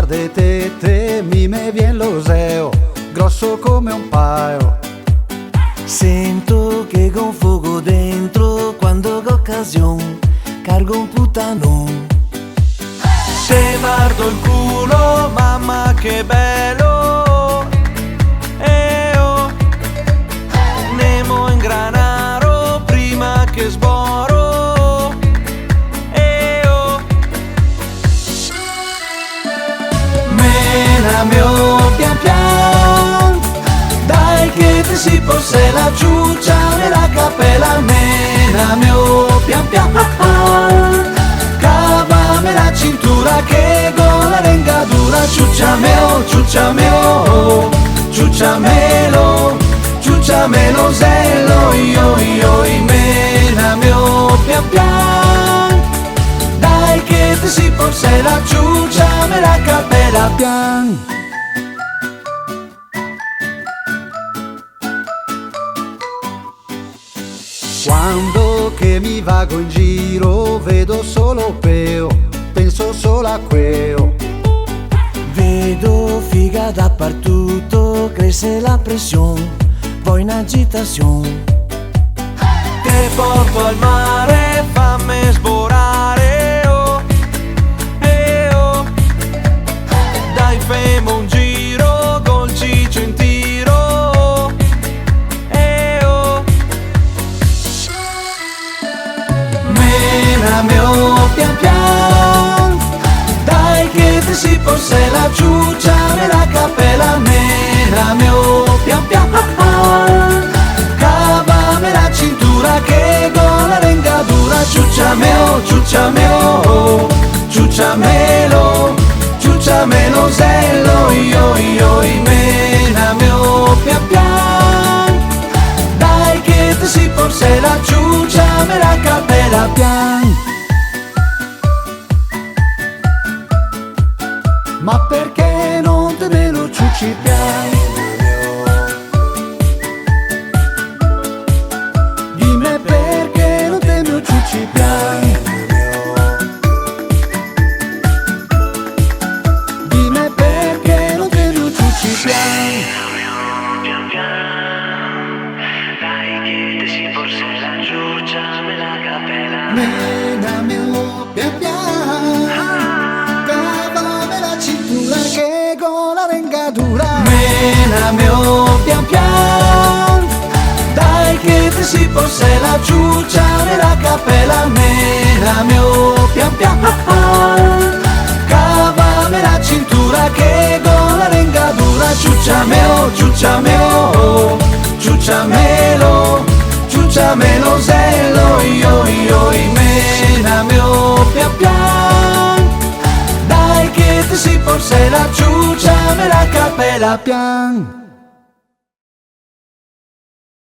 de tette mi me vien l'oseo, grosso come un paio. Sento che con fuoco dentro, quando ho occasione, cargo un puttanon. Se guardo il culo, mamma che bello, oh, nemo in granaro prima che sboro, oh. Menamio pian pian, dai che ti si posse la ciuccia nella cappella. Menamio pian pian, cavame la cintura che con la lengadura. Ciucciameo, ciucciameo, ciucciamelo, ciucciamelo zello, io, menameo pian pian, dai che ti si posse la ciuccia me la cappella pian. Quando che mi vago in giro vedo solo peo, penso solo a queo. Vedo figa dappertutto, cresce la pressione, poi in agitazione. Te porto al mare, fammi sborare, oh, oh. Dai femo un giro, col ciccio in tiro, oh. Menameo pian pian, dai che ti si posse la ciuccia nella cappella. Menameo pian pian, cavame la cintura che con la lengadura. Ciucciameo, ciucciameo, ciucciamelo, ciucciamelo zello, io, menameo pian pian, dai che ti si posse la ciuccia me la cappella pian. Ma perché non te me lo ciucci pian? Dimmi perché non te me lo ciucci pian? Dimmi perché non te me lo ciucci pian? Dai che ti si forse la ciuccia me la cappella. Menameo pian pian, cavame la cintura che con la lengadura. Menameo pian pian, dai che ti si posse la ciuccia nella cappella. Menameo pian pian, cavame la cintura che con la lengadura. Ciucciameo, ciucciameo, ciucciamelo, ciucciamelo zello, io, menameo pian pian, dai che ti si posse la ciuccia me la cappella pian.